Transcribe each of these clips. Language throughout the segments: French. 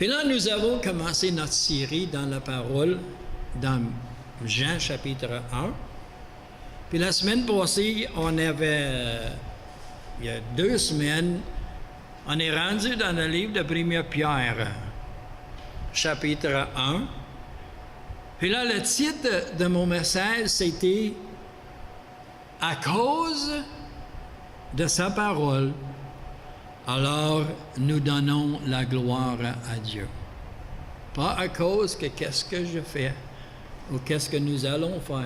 Puis là, nous avons commencé notre série dans la parole, dans Jean chapitre 1. Puis la semaine passée, il y a 2 semaines, on est rendu dans le livre de 1 Pierre, chapitre 1. Puis là, le titre de mon message, c'était « À cause de sa parole, alors nous donnons la gloire à Dieu. » Pas à cause que qu'est-ce que je fais ou qu'est-ce que nous allons faire,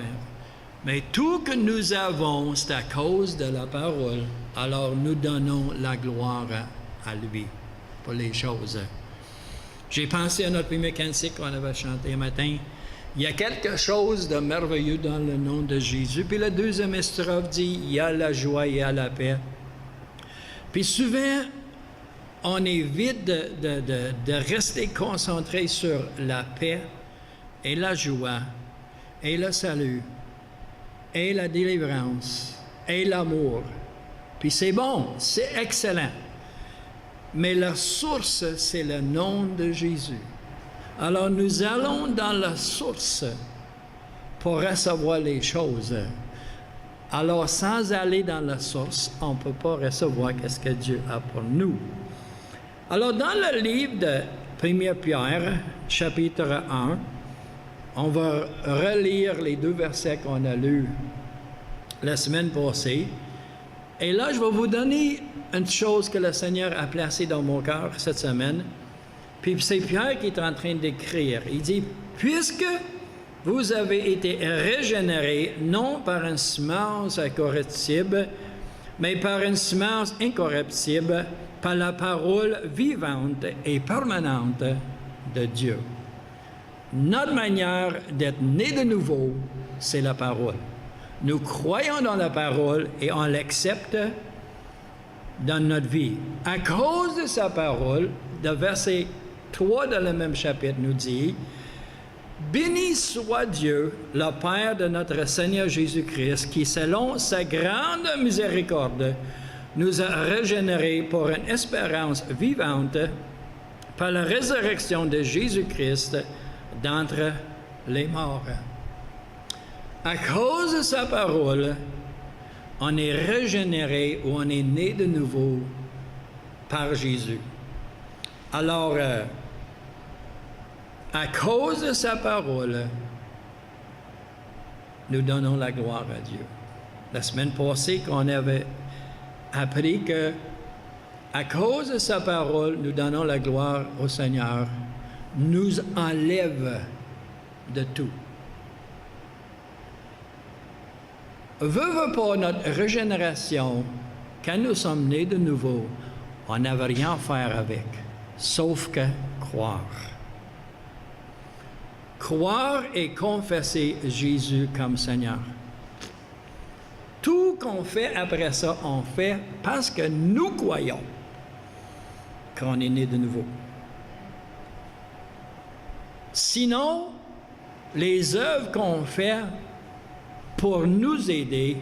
mais tout que nous avons, c'est à cause de la parole. Alors nous donnons la gloire à lui pour les choses. J'ai pensé à notre premier cantique qu'on avait chanté un matin. Il y a quelque chose de merveilleux dans le nom de Jésus. Puis la deuxième strophe dit, il y a la joie, il y a la paix. Puis souvent, on évite de rester concentré sur la paix et la joie et le salut et la délivrance et l'amour. Puis c'est bon, c'est excellent. Mais la source, c'est le nom de Jésus. Alors nous allons dans la source pour recevoir les choses. Alors sans aller dans la source, on ne peut pas recevoir ce que Dieu a pour nous. Alors dans le livre de 1 Pierre, chapitre 1, on va relire les 2 versets qu'on a lus la semaine passée. Et là, je vais vous donner une chose que le Seigneur a placée dans mon cœur cette semaine. Puis c'est Pierre qui est en train d'écrire. Il dit, « Puisque vous avez été régénérés, non par une semence corruptible, mais par une semence incorruptible, par la parole vivante et permanente de Dieu. » Notre manière d'être né de nouveau, c'est la parole. Nous croyons dans la parole et on l'accepte dans notre vie. À cause de sa parole, le verset 3 dans le même chapitre nous dit, « Béni soit Dieu, le Père de notre Seigneur Jésus-Christ, qui, selon sa grande miséricorde, nous a régénérés pour une espérance vivante par la résurrection de Jésus-Christ d'entre les morts. » À cause de sa parole, on est régénéré ou on est né de nouveau par Jésus. Alors, à cause de sa parole, nous donnons la gloire à Dieu. La semaine passée, qu'on avait appris que, à cause de sa parole, nous donnons la gloire au Seigneur, nous enlève de tout. Veut pas notre régénération, quand nous sommes nés de nouveau, on n'avait rien à faire avec, sauf que croire. Croire et confesser Jésus comme Seigneur. Tout qu'on fait après ça, on fait parce que nous croyons qu'on est né de nouveau. Sinon, les œuvres qu'on fait pour nous aider,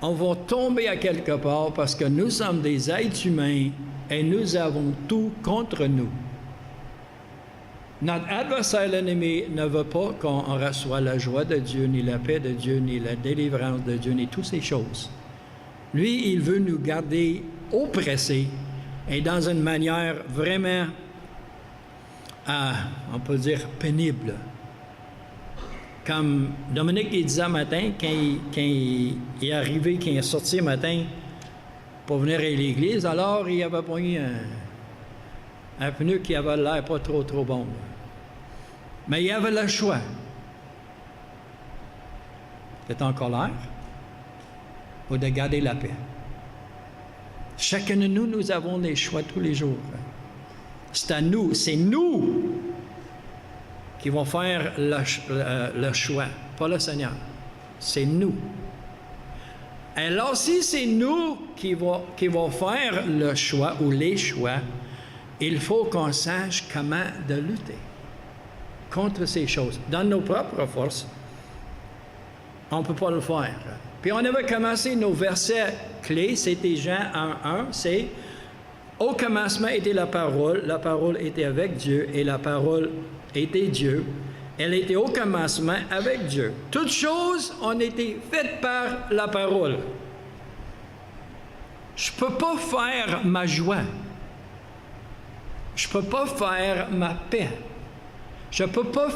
on va tomber à quelque part parce que nous sommes des êtres humains et nous avons tout contre nous. Notre adversaire, l'ennemi, ne veut pas qu'on reçoive la joie de Dieu, ni la paix de Dieu, ni la délivrance de Dieu, ni toutes ces choses. Lui, il veut nous garder oppressés et dans une manière vraiment, on peut dire, pénible. Comme Dominique il disait un matin, quand il est arrivé, quand il est sorti un matin pour venir à l'église, alors il avait pris un pneu qui avait l'air pas trop bon. Mais il avait le choix. D'être en colère ou de garder la paix. Chacun de nous, nous avons des choix tous les jours. C'est à nous, c'est nous qui vont faire le choix, pas le Seigneur. C'est nous. Alors, si c'est nous qui vont faire le choix ou les choix, il faut qu'on sache comment de lutter contre ces choses. Dans nos propres forces, on ne peut pas le faire. Puis on avait commencé nos versets clés, c'était Jean 1:1, c'est Au commencement était la parole était avec Dieu, et la parole était Dieu. Elle était au commencement avec Dieu. Toutes choses ont été faites par la parole. Je ne peux pas faire ma joie. Je ne peux pas faire ma paix. Je ne peux pas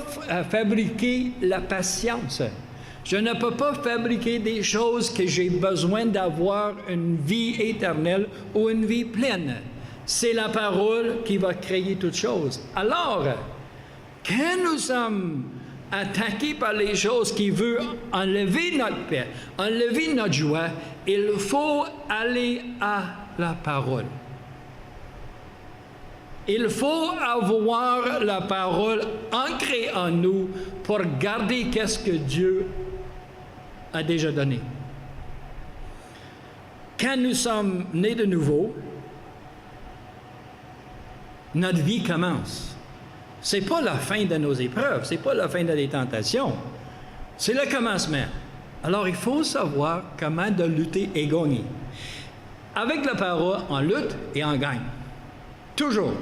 fabriquer la patience. Je ne peux pas fabriquer des choses que j'ai besoin d'avoir une vie éternelle ou une vie pleine. C'est la parole qui va créer toutes choses. Alors, quand nous sommes attaqués par les choses qui veulent enlever notre paix, enlever notre joie, il faut aller à la parole. Il faut avoir la parole ancrée en nous pour garder qu'est-ce que Dieu a déjà donné. Quand nous sommes nés de nouveau, notre vie commence. Ce n'est pas la fin de nos épreuves, ce n'est pas la fin des tentations, c'est le commencement. Alors il faut savoir comment de lutter et gagner. Avec la parole, on lutte et on gagne. Toujours.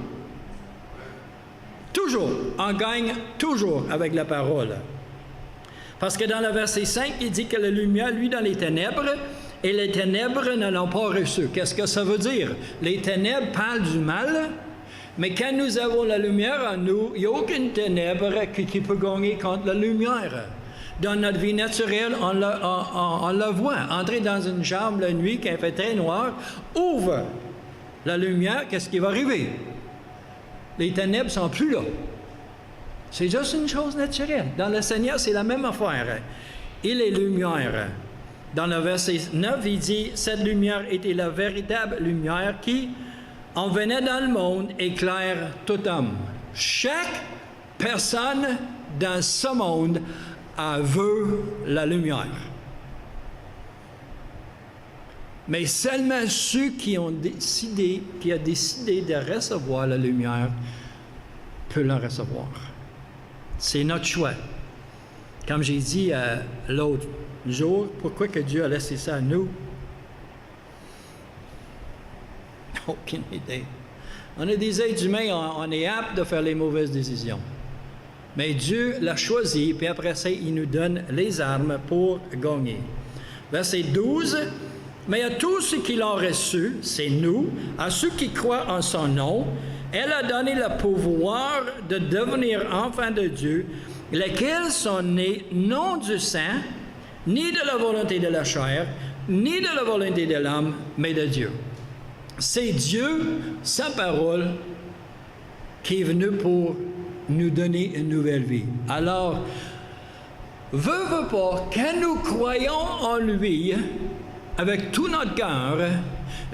Toujours. On gagne toujours avec la parole. Parce que dans le verset 5, il dit que la lumière, lui, dans les ténèbres, et les ténèbres ne l'ont pas reçu. Qu'est-ce que ça veut dire? Les ténèbres parlent du mal, mais quand nous avons la lumière en nous, il n'y a aucune ténèbre qui peut gagner contre la lumière. Dans notre vie naturelle, on la voit. Entrer dans une chambre la nuit, quand il fait très noir, ouvre la lumière, qu'est-ce qui va arriver? Les ténèbres ne sont plus là. C'est juste une chose naturelle. Dans le Seigneur, c'est la même affaire. Il est lumière. Dans le verset 9, il dit, « Cette lumière était la véritable lumière qui, en venant dans le monde, éclaire tout homme. » Chaque personne dans ce monde veut la lumière. Mais seulement ceux qui ont décidé de recevoir la lumière peuvent la recevoir. C'est notre choix. Comme j'ai dit l'autre jour, pourquoi que Dieu a laissé ça à nous? Aucune idée. On est des êtres humains, on est apte de faire les mauvaises décisions. Mais Dieu l'a choisi, puis après ça, il nous donne les armes pour gagner. Verset 12. Mais à tous ceux qui l'ont reçu, c'est nous, à ceux qui croient en son nom, elle a donné le pouvoir de devenir enfants de Dieu, lesquels sont nés non du sang, ni de la volonté de la chair, ni de la volonté de l'homme, mais de Dieu. C'est Dieu, sa parole, qui est venu pour nous donner une nouvelle vie. Alors, veux pas, quand nous croyons en lui, avec tout notre cœur,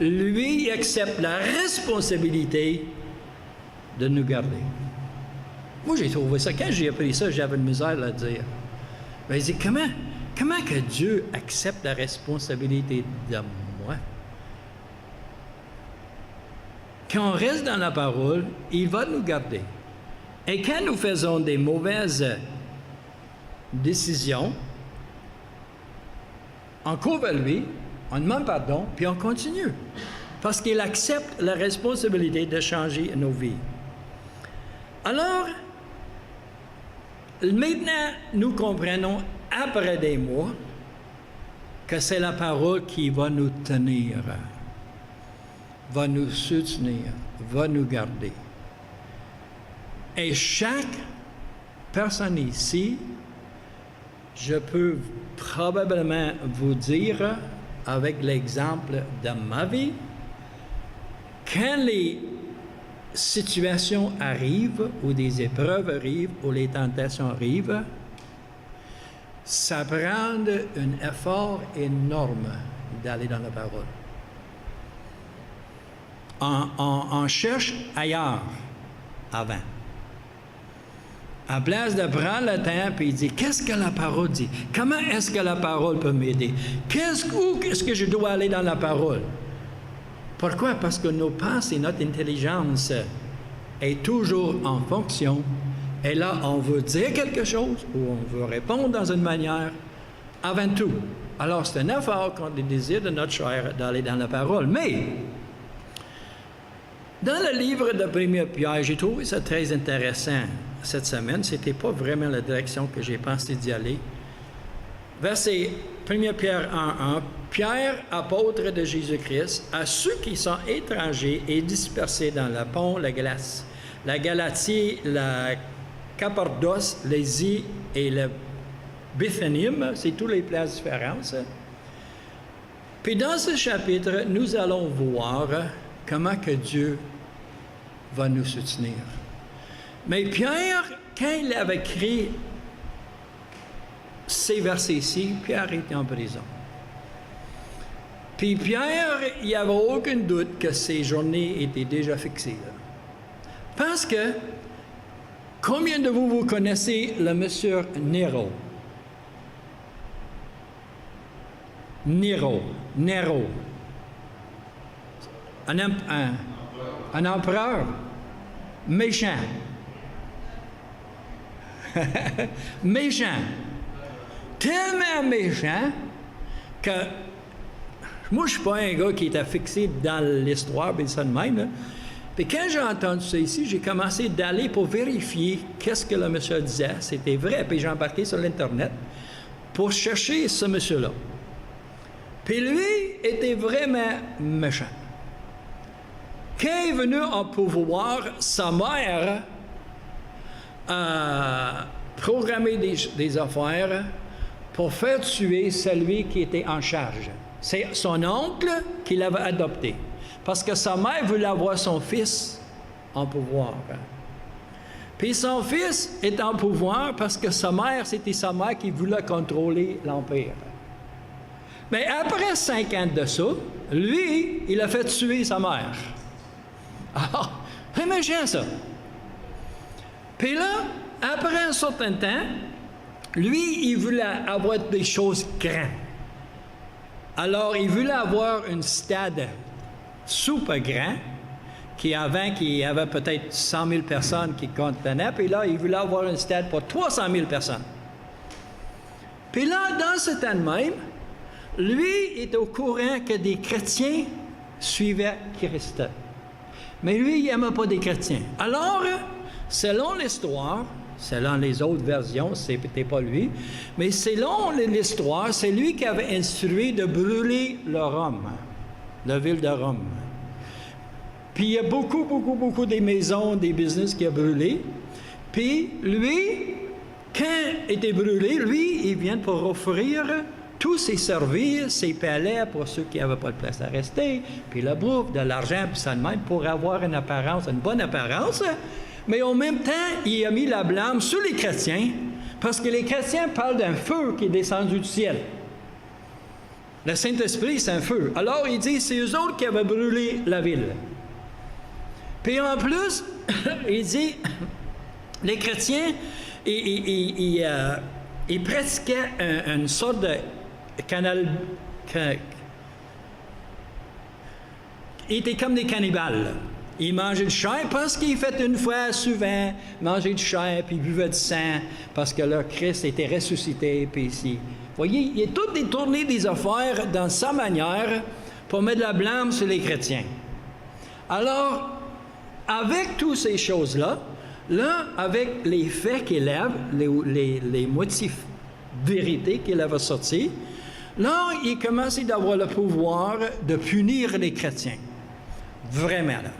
lui accepte la responsabilité de nous garder. Moi, j'ai trouvé ça, quand j'ai appris ça, j'avais une misère à le dire. Mais il dit, comment que Dieu accepte la responsabilité de moi? Quand on reste dans la parole, il va nous garder. Et quand nous faisons des mauvaises décisions, on court vers lui, on demande pardon, puis on continue. Parce qu'il accepte la responsabilité de changer nos vies. Alors, maintenant, nous comprenons, après des mois, que c'est la parole qui va nous tenir, va nous soutenir, va nous garder. Et chaque personne ici, je peux probablement vous dire, avec l'exemple de ma vie, quand les situations arrivent, ou des épreuves arrivent, ou les tentations arrivent, ça prend un effort énorme d'aller dans la parole. On cherche ailleurs, avant. À place de prendre le temps et dire, qu'est-ce que la parole dit? Comment est-ce que la parole peut m'aider? Où est-ce que je dois aller dans la parole? Pourquoi? Parce que nos pensées, notre intelligence est toujours en fonction. Et là, on veut dire quelque chose ou on veut répondre dans une manière avant tout. Alors, c'est un effort contre le désir de notre chair d'aller dans la parole. Mais, Dans le livre de 1 Pierre, j'ai trouvé ça très intéressant cette semaine. Ce n'était pas vraiment la direction que j'ai pensé d'y aller. Verset 1 Pierre 1:1. Pierre, apôtre de Jésus-Christ, à ceux qui sont étrangers et dispersés dans le Pont, la Glace, la Galatie, la Cappadoce, l'Asie et le Bithynium, c'est toutes les places différentes. Puis dans ce chapitre, nous allons voir comment que Dieu va nous soutenir. Mais Pierre, quand il avait écrit ces versets-ci, Pierre était en prison. Puis Pierre, il n'y avait aucun doute que ses journées étaient déjà fixées. Là. Parce que, combien de vous connaissez le monsieur Nero? Nero. Un empereur méchant. Méchant. Tellement méchant que moi, je ne suis pas un gars qui était fixé dans l'histoire, mais ça de même. Là. Puis quand j'ai entendu ça ici, j'ai commencé d'aller pour vérifier qu'est-ce que le monsieur disait. C'était vrai. Puis j'ai embarqué sur l'Internet pour chercher ce monsieur-là. Puis lui était vraiment méchant. Quand il est venu en pouvoir, sa mère a programmé des affaires pour faire tuer celui qui était en charge. C'est son oncle qui l'avait adopté. Parce que sa mère voulait avoir son fils en pouvoir. Puis son fils est en pouvoir parce que sa mère, c'était sa mère qui voulait contrôler l'Empire. Mais après 5 ans de ça, lui, il a fait tuer sa mère. Ah, c'est méchant ça. Puis là, après un certain temps, lui, il voulait avoir des choses grandes. Alors, il voulait avoir une stade super grand, qui avait peut-être 100 000 personnes qui contenaient, puis là, il voulait avoir une stade pour 300 000 personnes. Puis là, dans ce temps même, lui est au courant que des chrétiens suivaient Christ. Mais lui, il n'aimait pas des chrétiens. Alors, selon l'histoire, selon les autres versions, c'était pas lui, mais selon l'histoire, c'est lui qui avait instruit de brûler le Rome, la ville de Rome. Puis il y a beaucoup des maisons, des business qui a brûlé. Puis lui, quand il était brûlé, lui, il vient pour offrir tous ses services, ses palais pour ceux qui n'avaient pas de place à rester, puis la bouffe, de l'argent, puis ça de même, pour avoir une apparence, une bonne apparence. Mais en même temps, il a mis la blâme sur les chrétiens, parce que les chrétiens parlent d'un feu qui est descendu du ciel. Le Saint-Esprit, c'est un feu. Alors, il dit, c'est eux autres qui avaient brûlé la ville. Puis en plus, il dit, les chrétiens, ils pratiquaient une sorte de canal... Ils étaient comme des cannibales. Ils mangeaient du chair parce qu'ils faisaient une fois souvent manger du chair puis buvaient du sang parce que leur Christ était ressuscité. Puis ici. Vous voyez, il a tout détourné des affaires dans sa manière pour mettre la blâme sur les chrétiens. Alors, avec toutes ces choses-là, là, avec les faits qu'il lève, les motifs vérités qu'il avait sortis, là, il commençait d'avoir le pouvoir de punir les chrétiens. Vraiment, là.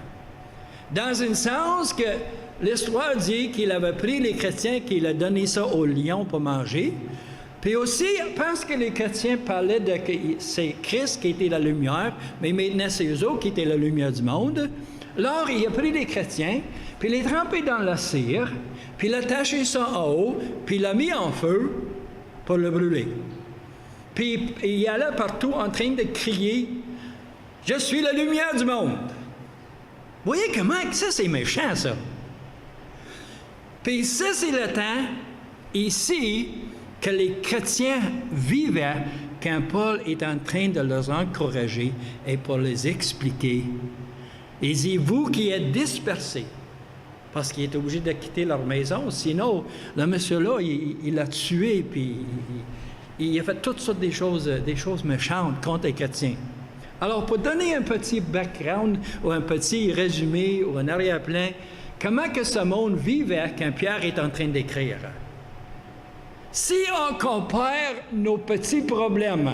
Dans un sens que l'histoire dit qu'il avait pris les chrétiens, qu'il a donné ça aux lions pour manger. Puis aussi, parce que les chrétiens parlaient de que c'est Christ qui était la lumière, mais maintenant c'est eux autres qui étaient la lumière du monde. Alors, il a pris les chrétiens, puis les trempé dans la cire, puis il a attaché ça en haut, puis il l'a mis en feu pour le brûler. Puis il allait partout en train de crier « Je suis la lumière du monde ». Vous voyez comment ça, c'est méchant, ça. Puis ça, c'est le temps, ici, que les chrétiens vivaient quand Paul est en train de les encourager et pour les expliquer. Il dit, vous qui êtes dispersés, parce qu'il est obligé de quitter leur maison, sinon, le monsieur-là, il l'a tué, puis il a fait toutes sortes des choses méchantes contre les chrétiens. Alors, pour donner un petit background ou un petit résumé ou un arrière-plan, comment que ce monde vivait quand Pierre est en train d'écrire? Si on compare nos petits problèmes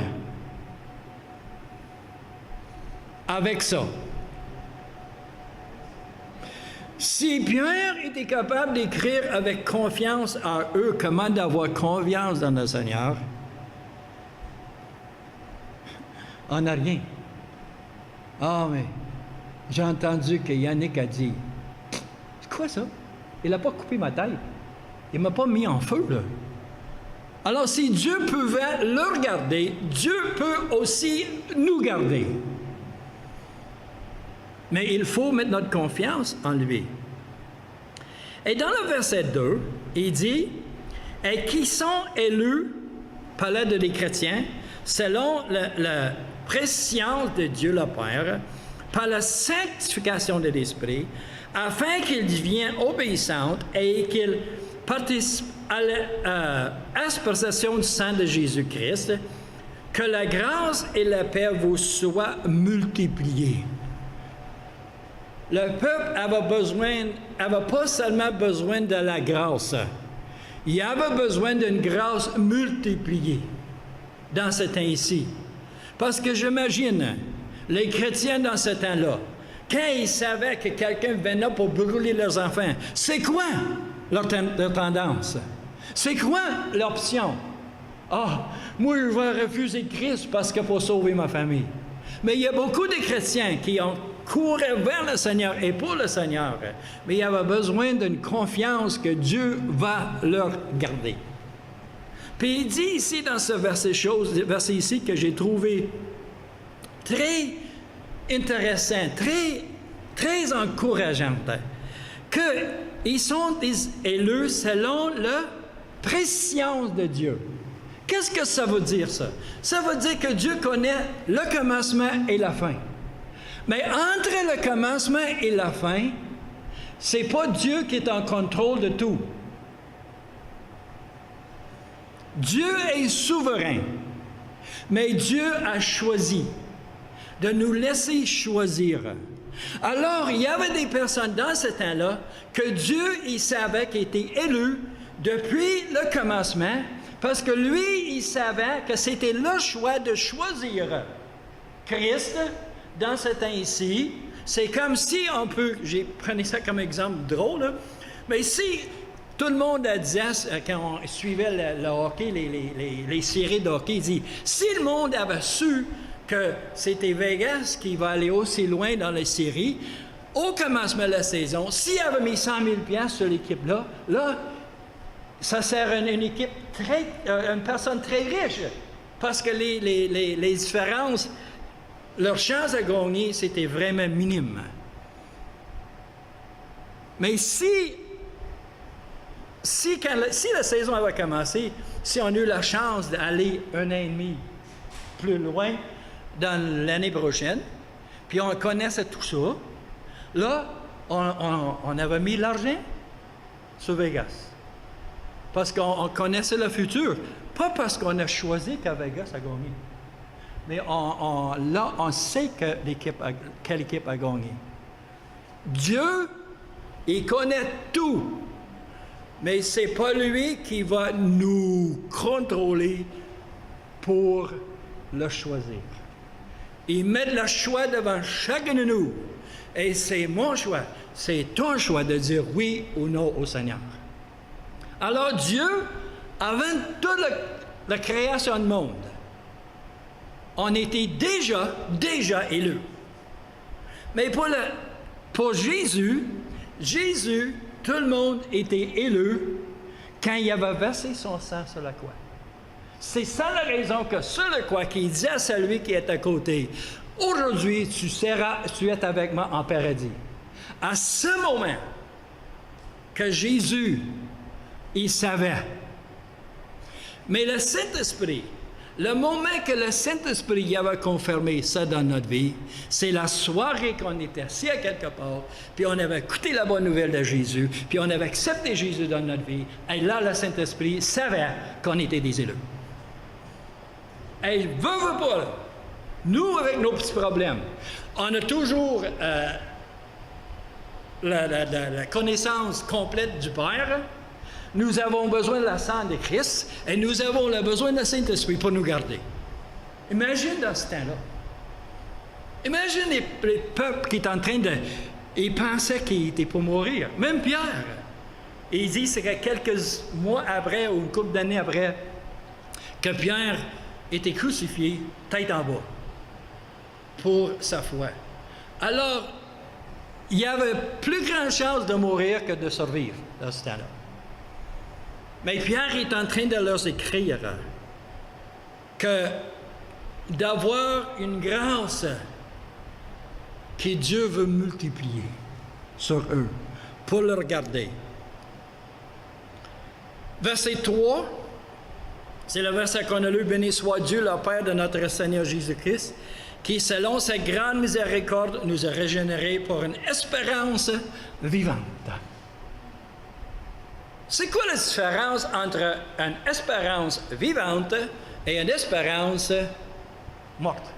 avec ça, si Pierre était capable d'écrire avec confiance à eux comment d'avoir confiance dans le Seigneur, on n'a rien. Ah, mais j'ai entendu que Yannick a dit, c'est quoi ça? Il n'a pas coupé ma tête. Il ne m'a pas mis en feu, là. Alors, si Dieu pouvait le regarder, Dieu peut aussi nous garder. Mais il faut mettre notre confiance en lui. Et dans le verset 2, il dit, « Et qui sont élus, parlait des chrétiens, selon la préscience de Dieu le Père, par la sanctification de l'Esprit, afin qu'ils deviennent obéissants et qu'ils participent à l'aspersion du sang de Jésus-Christ, que la grâce et la paix vous soient multipliées. » Le peuple avait pas seulement besoin de la grâce, il avait besoin d'une grâce multipliée dans ce temps-ci. Parce que j'imagine, les chrétiens dans ce temps-là, quand ils savaient que quelqu'un venait pour brûler leurs enfants, c'est quoi leur tendance? C'est quoi l'option? Ah, moi je vais refuser Christ parce qu'il faut sauver ma famille. Mais il y a beaucoup de chrétiens qui ont couru vers le Seigneur et pour le Seigneur, mais il y avait besoin d'une confiance que Dieu va leur garder. Puis il dit ici dans ce verset ici que j'ai trouvé très intéressant, très encourageant, qu'ils sont des élus selon la préscience de Dieu. Qu'est-ce que ça veut dire, ça? Ça veut dire que Dieu connaît le commencement et la fin. Mais entre le commencement et la fin, c'est pas Dieu qui est en contrôle de tout. Dieu est souverain, mais Dieu a choisi de nous laisser choisir. Alors, il y avait des personnes dans ce temps-là que Dieu, il savait qu'ils étaient élus depuis le commencement, parce que lui, il savait que c'était le choix de choisir Christ dans ce temps-ci. C'est comme si on peut, j'ai pris ça comme exemple drôle, là, mais si tout le monde disait, quand on suivait le hockey, les séries de hockey, il dit, si le monde avait su que c'était Vegas qui va aller aussi loin dans les séries, au commencement de la saison, s'il avait mis 100 000 $ sur l'équipe-là, là, ça sert à une équipe une personne très riche, parce que les différences, leur chance de gagner, c'était vraiment minime. Mais si la saison avait commencé, si on a eu la chance d'aller 1 an et demi plus loin dans l'année prochaine, puis on connaissait tout ça, là, on avait mis l'argent sur Vegas. Parce qu'on connaissait le futur. Pas parce qu'on a choisi qu'à Vegas a gagné. Mais là, on sait quelle équipe a gagné. Dieu, il connaît tout. Mais ce n'est pas lui qui va nous contrôler pour le choisir. Il met le choix devant chacun de nous. Et c'est mon choix, c'est ton choix de dire oui ou non au Seigneur. Alors Dieu, avant toute la création du monde, on était déjà élus. Mais pour Jésus, tout le monde était élu quand il avait versé son sang sur la croix. C'est ça la raison que sur la croix, qu'il dit à celui qui est à côté, « Aujourd'hui, tu es avec moi en paradis. » À ce moment que Jésus, il savait. Mais le Saint-Esprit, le moment que le Saint-Esprit avait confirmé ça dans notre vie, c'est la soirée qu'on était assis à quelque part, puis on avait écouté la bonne nouvelle de Jésus, puis on avait accepté Jésus dans notre vie, et là, le Saint-Esprit savait qu'on était des élus. Et veut pas, là, Nous, avec nos petits problèmes, on a toujours la connaissance complète du Père. Nous avons besoin de la sang de Christ et nous avons le besoin de la Saint-Esprit pour nous garder. Imagine dans ce temps-là. Imagine les peuples qui étaient en train de... Ils pensaient qu'ils étaient pour mourir. Même Pierre. Et il dit que c'est quelques mois après, ou une couple d'années après, que Pierre était crucifié, tête en bas, pour sa foi. Alors, il y avait plus grande chance de mourir que de survivre dans ce temps-là. Mais Pierre est en train de leur écrire que d'avoir une grâce que Dieu veut multiplier sur eux pour le regarder. Verset 3, c'est le verset qu'on a lu, « Béni soit Dieu, le Père de notre Seigneur Jésus-Christ, qui, selon sa grande miséricorde, nous a régénérés pour une espérance vivante. » C'est quoi la différence entre une espérance vivante et une espérance morte?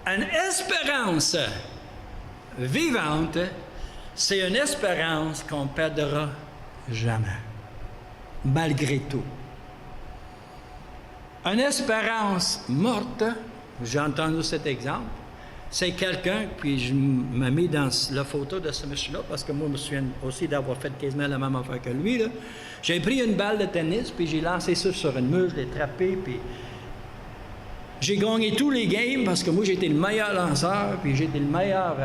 Une espérance vivante, c'est une espérance qu'on ne perdra jamais, malgré tout. Une espérance morte, j'ai entendu cet exemple, c'est quelqu'un, puis je me mets dans la photo de ce monsieur-là, parce que moi, je me souviens aussi d'avoir fait quasiment la même affaire que lui, là. J'ai pris une balle de tennis, puis j'ai lancé ça sur une mur, je l'ai trappé, puis j'ai gagné tous les games, parce que moi, j'étais le meilleur lanceur, puis j'étais le meilleur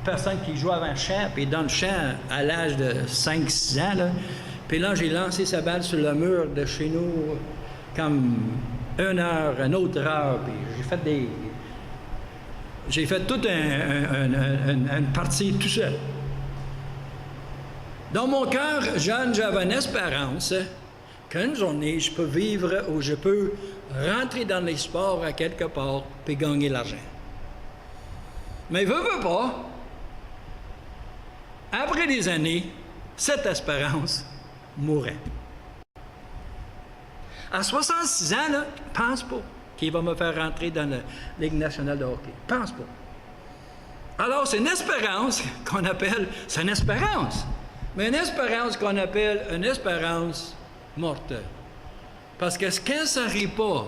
personne qui jouait avant le champ, puis dans le champ, à l'âge de 5-6 ans, là. Puis là, j'ai lancé sa balle sur le mur de chez nous, comme 1 heure, une autre heure, puis j'ai fait toute une partie tout seul. Dans mon cœur, jeune, j'avais une espérance qu'une journée, je peux vivre ou je peux rentrer dans les sports à quelque part puis gagner l'argent. Mais veux pas, après des années, cette espérance mourait. À 66 ans, là, pense pas qu'il va me faire rentrer dans la Ligue nationale de hockey. Pense pas. Alors, c'est une espérance qu'on appelle... C'est une espérance. Mais une espérance qu'on appelle une espérance morte. Parce que quand ça n'arrive pas,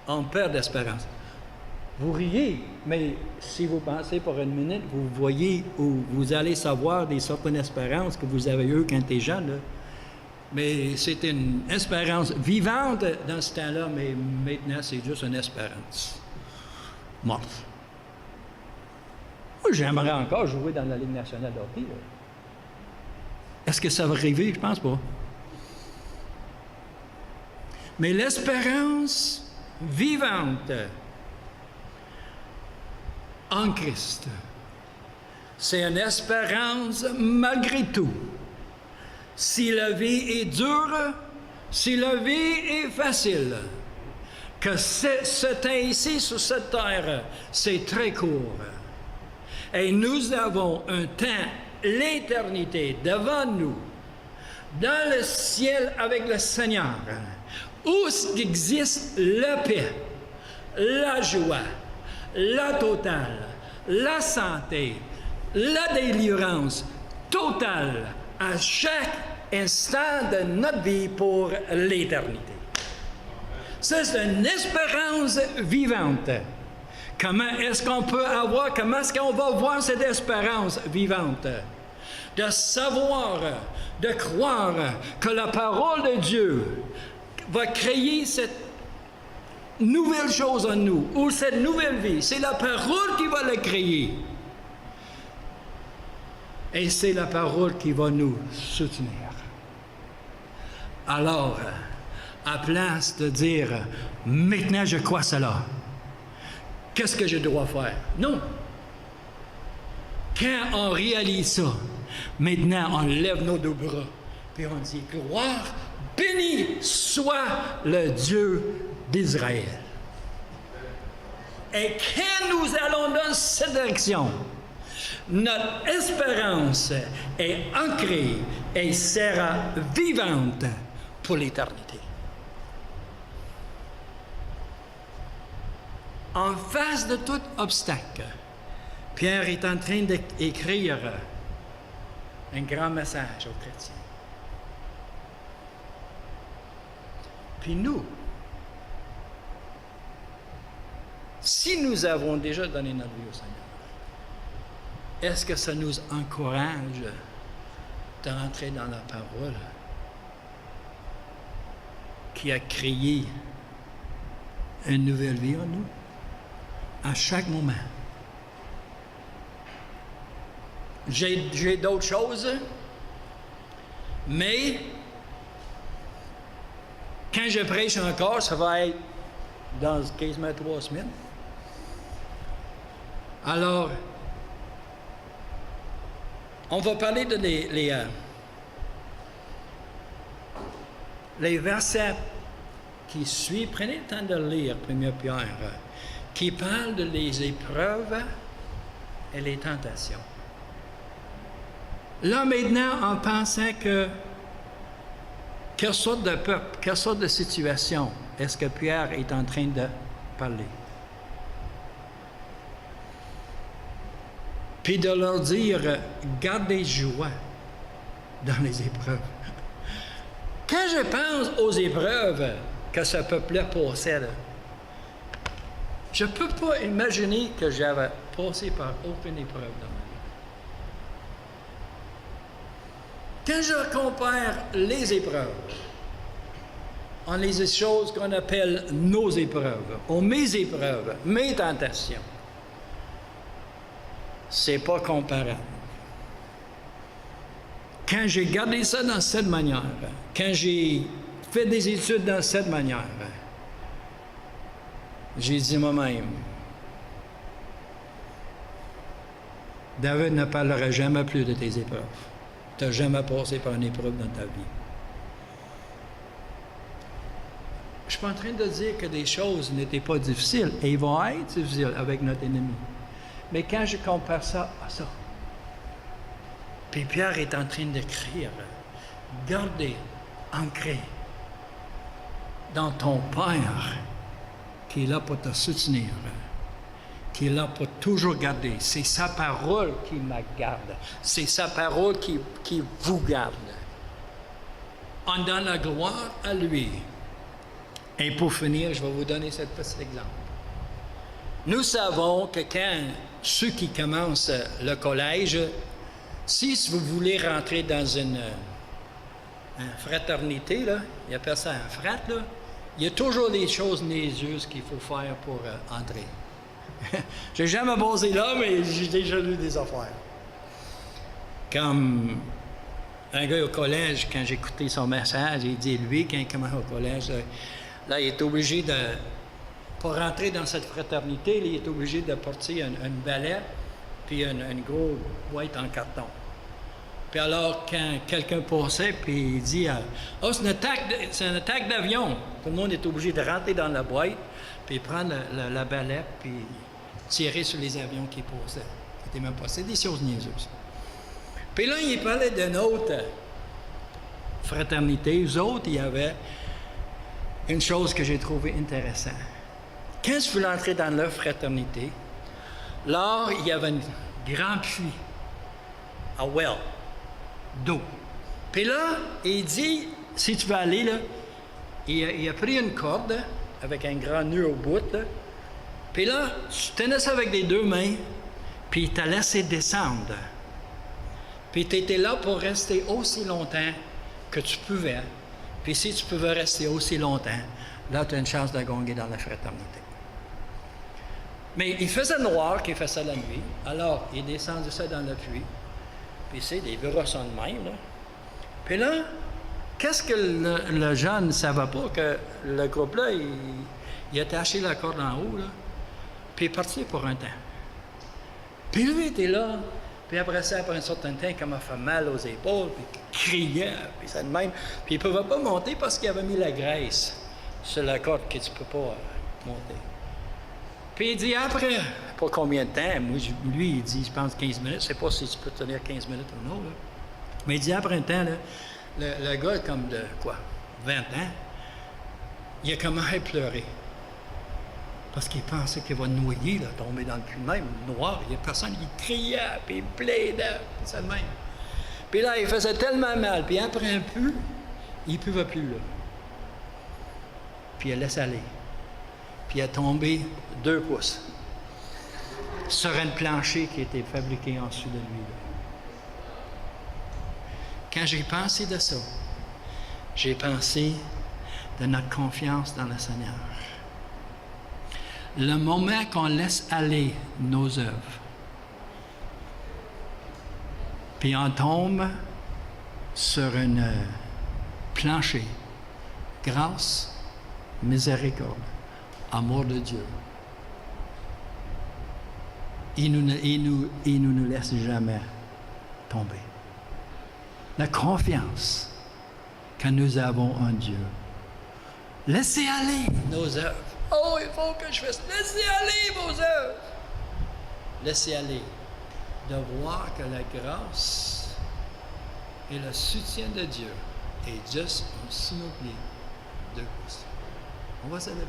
on perd d'espérance. Vous riez, mais si vous pensez pour une minute, vous voyez ou vous allez savoir des certaines espérances que vous avez eues quand vous étiez jeune, là. Mais c'est une espérance vivante dans ce temps-là, mais maintenant, c'est juste une espérance morte. Moi, j'aimerais encore jouer dans la Ligue nationale de hockey, là. Est-ce que ça va arriver? Je pense pas. Mais l'espérance vivante en Christ, c'est une espérance malgré tout. Si la vie est dure, si la vie est facile, que ce temps ici, sur cette terre, c'est très court. Et nous avons un temps, l'éternité, devant nous, dans le ciel avec le Seigneur, où existe la paix, la joie, la totale, la santé, la délivrance totale, à chaque instant de notre vie pour l'éternité. Ça, c'est une espérance vivante. Comment est-ce qu'on peut avoir, comment est-ce qu'on va voir cette espérance vivante? De savoir, de croire que la parole de Dieu va créer cette nouvelle chose en nous, ou cette nouvelle vie. C'est la parole qui va la créer. Et c'est la parole qui va nous soutenir. Alors, à place de dire, maintenant je crois cela, qu'est-ce que je dois faire? Non. Quand on réalise ça, maintenant on lève nos deux bras, puis on dit, gloire, béni soit le Dieu d'Israël. Et quand nous allons dans cette direction, notre espérance est ancrée et sera vivante pour l'éternité. En face de tout obstacle, Pierre est en train d'écrire un grand message aux chrétiens. Puis nous, si nous avons déjà donné notre vie au Seigneur, est-ce que ça nous encourage de rentrer dans la parole qui a créé une nouvelle vie en nous à chaque moment? J'ai d'autres choses, mais quand je prêche encore, ça va être dans quasiment 3 semaines. Alors, on va parler de les versets qui suivent. Prenez le temps de lire 1 Pierre, qui parle de les épreuves et les tentations. Là, maintenant, on pensait que quelle sorte de peuple, quelle sorte de situation est-ce que Pierre est en train de parler? Puis de leur dire, gardez joie dans les épreuves. Quand je pense aux épreuves que ce peuple-là passait, là, je ne peux pas imaginer que j'avais passé par aucune épreuve dans ma vie. Quand je compare les épreuves, on les choses qu'on appelle nos épreuves, ou mes épreuves, mes tentations, c'est pas comparable. Quand j'ai gardé ça dans cette manière, quand j'ai fait des études dans cette manière, j'ai dit moi-même, David ne parlera jamais plus de tes épreuves. Tu n'as jamais passé par une épreuve dans ta vie. Je ne suis pas en train de dire que des choses n'étaient pas difficiles, et ils vont être difficiles avec notre ennemi. Mais quand je compare ça à ça, puis Pierre est en train d'écrire, gardez, ancré dans ton Père qui est là pour te soutenir, qui est là pour toujours garder. C'est sa parole qui me garde. C'est sa parole qui vous garde. On donne la gloire à lui. Et pour finir, je vais vous donner cet petit exemple. Nous savons que quand ceux qui commencent le collège, si vous voulez rentrer dans une fraternité, là, il appelle ça un frat, là, il y a toujours des choses niaiseuses qu'il faut faire pour entrer. J'ai jamais basé là, mais j'ai déjà lu des affaires. Comme un gars au collège, quand j'écoutais son message, il dit, lui, quand il commence au collège, là, il est obligé de... Pour rentrer dans cette fraternité, il est obligé de porter un balai puis une grosse boîte en carton. Puis alors, quand quelqu'un passait, puis il dit « Oh, c'est une attaque d'avion! » Tout le monde est obligé de rentrer dans la boîte, puis prendre la balai, puis tirer sur les avions qui passaient. C'était même pas. C'est des choses niaiseuses. Puis là, il parlait d'une autre fraternité. Eux autres, il y avait une chose que j'ai trouvée intéressante. Quand je voulais entrer dans leur fraternité, là, il y avait un grand puits à well, d'eau. Puis là, il dit, si tu veux aller, là, il a pris une corde avec un grand nœud au bout, là. Puis là, tu tenais ça avec les 2 mains, puis il t'a laissé descendre. Puis tu étais là pour rester aussi longtemps que tu pouvais. Puis si tu pouvais rester aussi longtemps, là, tu as une chance de gagner dans la fraternité. Mais il faisait noir qu'il faisait la nuit. Alors, il descendait ça dans le puits. Puis c'est des bureaux de même, là. Puis là, qu'est-ce que le jeune ne savait pas? Que le groupe-là, il a attaché la corde en haut, là. Puis il est parti pour un temps. Puis lui était là. Puis après ça, après un certain temps, il m'a fait mal aux épaules, puis il criait, puis ça de même. Puis il ne pouvait pas monter parce qu'il avait mis la graisse sur la corde que tu ne peux pas monter. Puis il dit après, pas combien de temps, moi, lui, il dit, je pense 15 minutes, je ne sais pas si tu peux tenir 15 minutes ou non, là. Mais il dit après un temps, là, le gars, comme de quoi, 20 ans, il a commencé à pleurer. Parce qu'il pensait qu'il va noyer, là, tomber dans le puits même, noir. Il y a personne, il criait, puis il plaidait, puis ça de même. Puis là, il faisait tellement mal. Puis après un peu, il ne pouvait plus, là. Puis il laisse aller. Puis il a tombé 2 pouces sur un plancher qui était fabriqué en dessous de lui, là. Quand j'ai pensé de ça, j'ai pensé de notre confiance dans le Seigneur. Le moment qu'on laisse aller nos œuvres, puis on tombe sur un plancher, grâce, miséricorde, amour de Dieu, il nous laisse jamais tomber. La confiance que nous avons en Dieu. Laissez aller nos œuvres. Oh, il faut que je fasse. Laissez aller vos œuvres. Laissez aller. De voir que la grâce et le soutien de Dieu est juste sous nos pieds. 2 pouces. On va se lever.